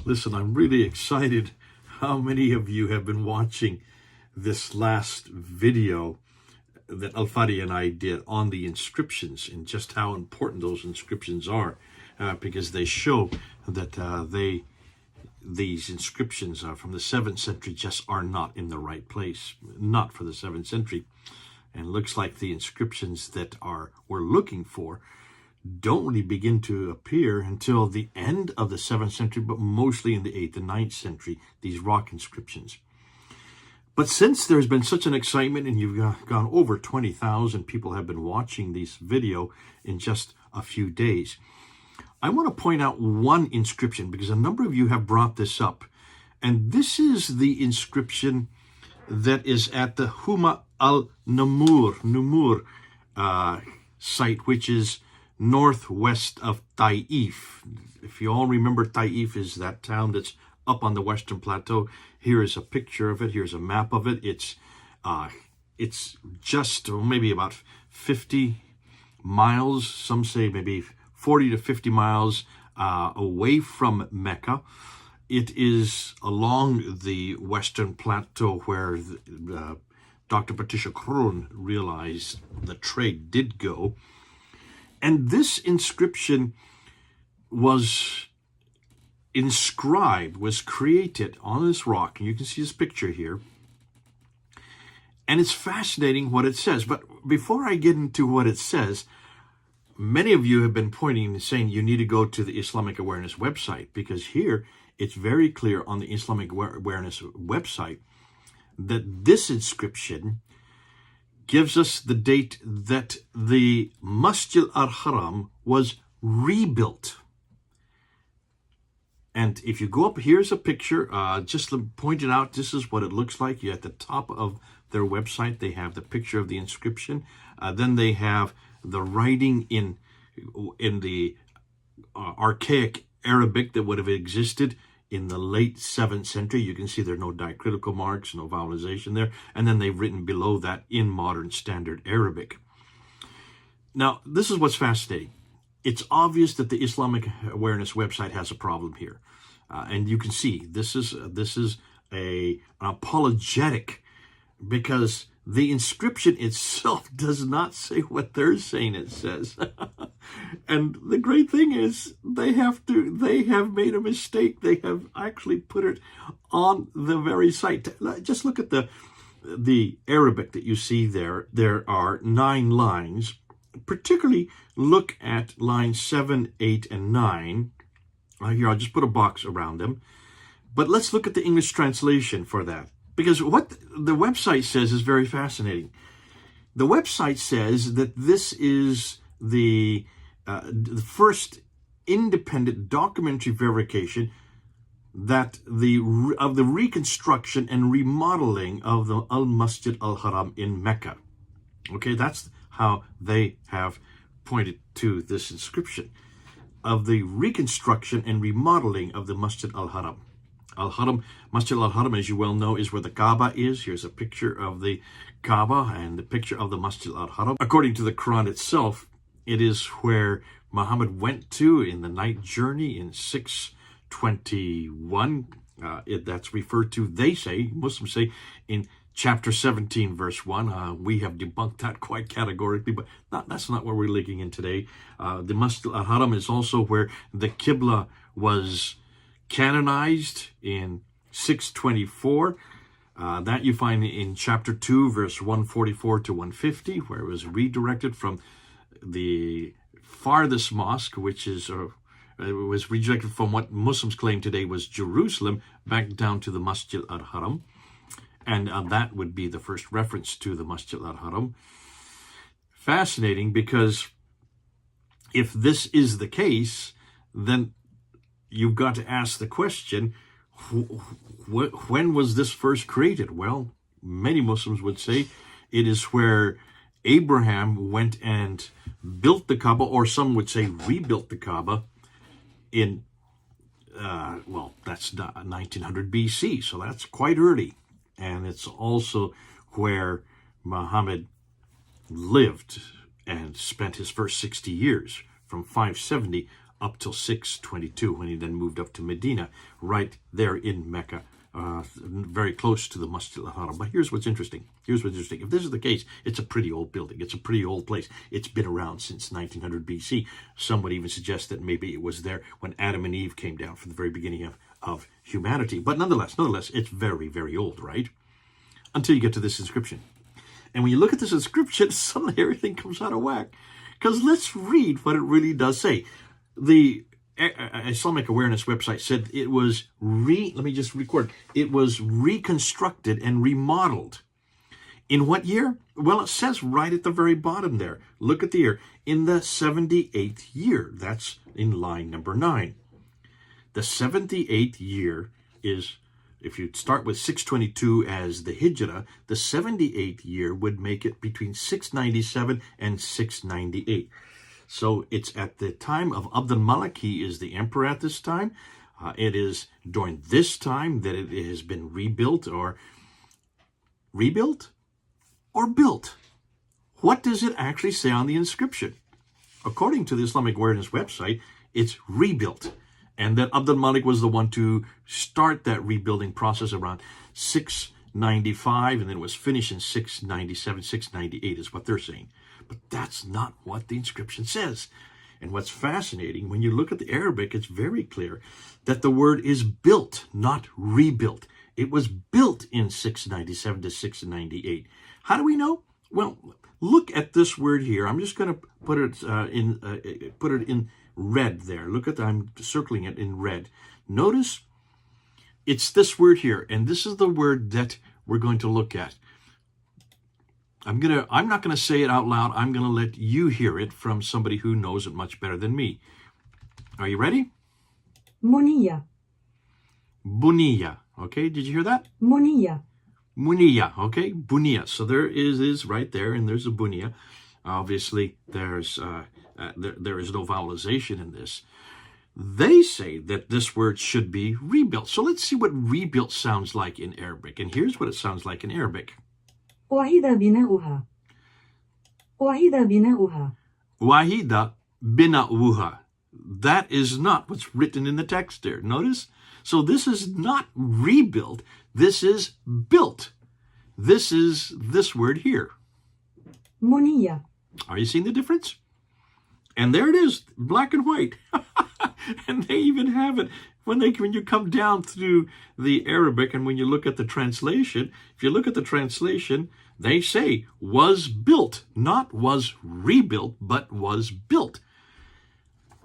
Listen, I'm really excited how many of you have been watching this last video that Al-Fadi and I did on the inscriptions and just how important those inscriptions are, because they show that these inscriptions from the 7th century just are not in the right place, not for the 7th century. And it looks like the inscriptions that we're looking for don't really begin to appear until the end of the 7th century, but mostly in the 8th and 9th century, these rock inscriptions. But since there's been such an excitement and you've gone over 20,000 people have been watching this video in just a few days, I want to point out one inscription because a number of you have brought this up. And this is the inscription that is at the Huma al-Numur site, which is northwest of Taif. If you all remember, Taif is that town that's up on the Western Plateau. Here is a picture of it. Here's a map of it. It's just maybe about 50 miles. Some say maybe 40 to 50 miles away from Mecca. It is along the Western Plateau where Dr. Patricia Kroon realized the trade did go. And this inscription was created on this rock. And you can see this picture here. And it's fascinating what it says. But before I get into what it says, many of you have been pointing and saying you need to go to the Islamic Awareness website, because here it's very clear on the Islamic Awareness website that this inscription gives us the date that the Masjid al-Haram was rebuilt. And if you go up, here's a picture, just pointed out, this is what it looks like. At the top of their website, they have the picture of the inscription. Then they have the writing in the archaic Arabic that would have existed in the late 7th century. You can see there are no diacritical marks, no vowelization there. And then they've written below that in modern standard Arabic. Now, this is what's fascinating. It's obvious that the Islamic Awareness website has a problem here. And you can see this is an apologetic, because the inscription itself does not say what they're saying it says. And the great thing is they have made a mistake. They have actually put it on the very site. Just look at the Arabic that you see there. There are 9 lines. Particularly look at lines 7, 8, and 9. Here, I'll just put a box around them. But let's look at the English translation for that, because what the website says is very fascinating. The website says that this is the first independent documentary verification that of the reconstruction and remodeling of the Al-Masjid al-Haram in Mecca. Okay, that's how they have pointed to this inscription of the reconstruction and remodeling of the Masjid al-Haram. Masjid al-Haram, as you well know, is where the Kaaba is. Here's a picture of the Kaaba and the picture of the Masjid al-Haram. According to the Quran itself, it is where Muhammad went to in the night journey in 621. That's referred to, they say, Muslims say, in chapter 17, verse 1. We have debunked that quite categorically, but that's not what we're looking in today. The Masjid al-Haram is also where the Qibla was canonized in 624. That you find in chapter 2, verse 144 to 150, where it was redirected from the farthest mosque, which is it was redirected from what Muslims claim today was Jerusalem, back down to the Masjid al-Haram. And that would be the first reference to the Masjid al-Haram. Fascinating, because if this is the case, then you've got to ask the question, when was this first created? Well, many Muslims would say it is where Abraham went and built the Kaaba, or some would say rebuilt the Kaaba in, that's 1900 BC, so that's quite early. And it's also where Muhammad lived and spent his first 60 years, from 570 up till 622, when he then moved up to Medina, right there in Mecca, very close to the Masjid al-Haram. But here's what's interesting. Here's what's interesting. If this is the case, it's a pretty old building. It's a pretty old place. It's been around since 1900 BC. Some would even suggest that maybe it was there when Adam and Eve came down from the very beginning of humanity. But nonetheless, it's very, very old, right? Until you get to this inscription. And when you look at this inscription, suddenly everything comes out of whack. Because let's read what it really does say. The Islamic Awareness website said it was it was reconstructed and remodeled. In what year? Well, it says right at the very bottom there. Look at the year. In the 78th year. That's in line number 9. The 78th year is, if you start with 622 as the Hijrah, the 78th year would make it between 697 and 698. So it's at the time of Abd al-Malik. He is the emperor at this time. It is during this time that it has been rebuilt or built. What does it actually say on the inscription? According to the Islamic Awareness website, it's rebuilt. And that Abd al-Malik was the one to start that rebuilding process around 695, and then it was finished in 697, 698 is what they're saying. But that's not what the inscription says. And what's fascinating, when you look at the Arabic, it's very clear that the word is built, not rebuilt. It was built in 697 to 698. How do we know? Well, look at this word here. I'm just going to put it in red there. Look at that. I'm circling it in red. Notice it's this word here, and this is the word that we're going to look at. I'm not going to say it out loud. I'm going to let you hear it from somebody who knows it much better than me. Are you ready? Muniya. Buniya. Okay, did you hear that? Muniya. Muniya. Okay, Buniya. So there is right there, and there's a Buniya. Obviously, there is no vowelization in this. They say that this word should be rebuilt. So let's see what rebuilt sounds like in Arabic. And here's what it sounds like in Arabic. أعيد بناؤها. أعيد بناؤها. Wahida bina'uha. That is not what's written in the text there. Notice? So this is not rebuilt. This is built. This is this word here. Muniya. Are you seeing the difference? And there it is, black and white. And they even have it when you come down through the Arabic, and when you look at the translation, if you look at the translation, they say was built, not was rebuilt, but was built.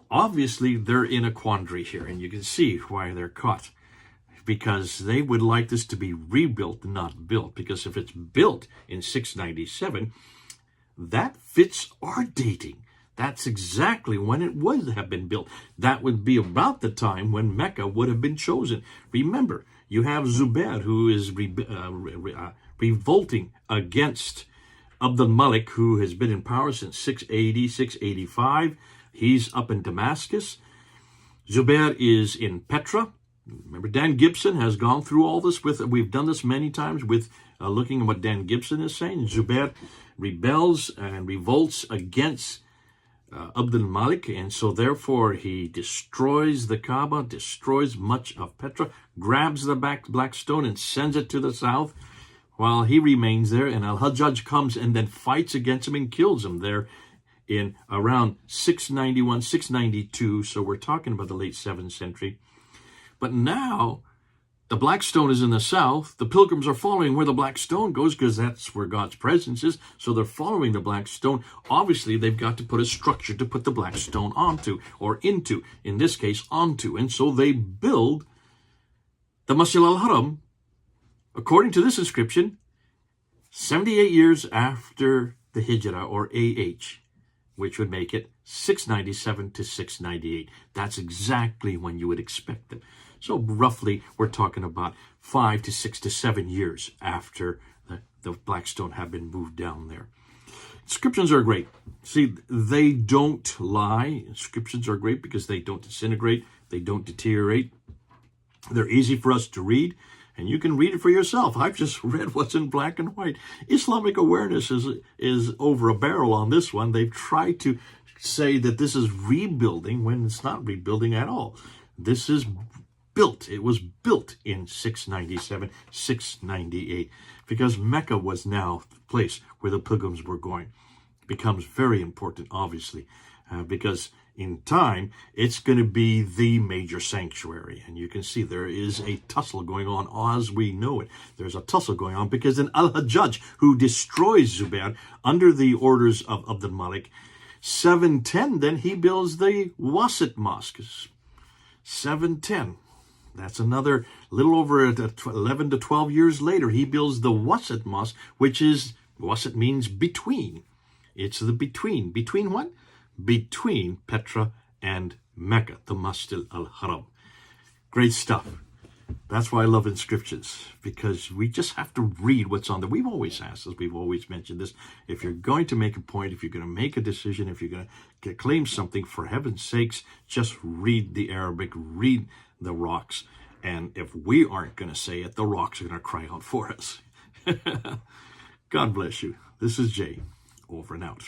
Obviously, they're in a quandary here, and you can see why they're caught. Because they would like this to be rebuilt, not built. Because if it's built in 697, that fits our dating. That's exactly when it would have been built. That would be about the time when Mecca would have been chosen. Remember, you have Zubair, who is revolting against Abd al-Malik, who has been in power since 680, 685. He's up in Damascus. Zubair is in Petra. Remember, Dan Gibson has gone through all this we've done this many times with looking at what Dan Gibson is saying. Zubair rebels and revolts against Abd al-Malik, and so therefore he destroys the Kaaba, destroys much of Petra, grabs the black stone and sends it to the south while he remains there, and al-Hajjaj comes and then fights against him and kills him there in around 691, 692, so we're talking about the late 7th century. But now the black stone is in the south. The pilgrims are following where the black stone goes because that's where God's presence is. So they're following the black stone. Obviously, they've got to put a structure to put the black stone onto or into, in this case, onto. And so they build the Masjid al-Haram, according to this inscription, 78 years after the Hijrah or AH, which would make it 697 to 698. That's exactly when you would expect it. So roughly, we're talking about 5 to 6 to 7 years after the black stone had been moved down there. Inscriptions are great. See, they don't lie. Inscriptions are great because they don't disintegrate. They don't deteriorate. They're easy for us to read, and you can read it for yourself. I've just read what's in black and white. Islamic Awareness is over a barrel on this one. They've tried to say that this is rebuilding when it's not rebuilding at all. This is built. It was built in 697, 698, because Mecca was now the place where the pilgrims were going. It becomes very important, obviously, because in time, it's going to be the major sanctuary. And you can see there is a tussle going on as we know it. There's a tussle going on because then Al-Hajjaj, who destroys Zubair under the orders of Abd al-Malik, 710, then he builds the Wasit Mosque. 710. That's another little over 11 to 12 years later. He builds the Wasit Mosque, which is, Wasit means between. It's the between. Between what? Between Petra and Mecca, the Masjid al-Haram. Great stuff. That's why I love inscriptions, because we just have to read what's on there. We've always asked this, we've always mentioned this. If you're going to make a point, if you're going to make a decision, if you're going to claim something, for heaven's sakes, just read the Arabic, read the rocks. And if we aren't going to say it, the rocks are going to cry out for us. God bless you. This is Jay, over and out.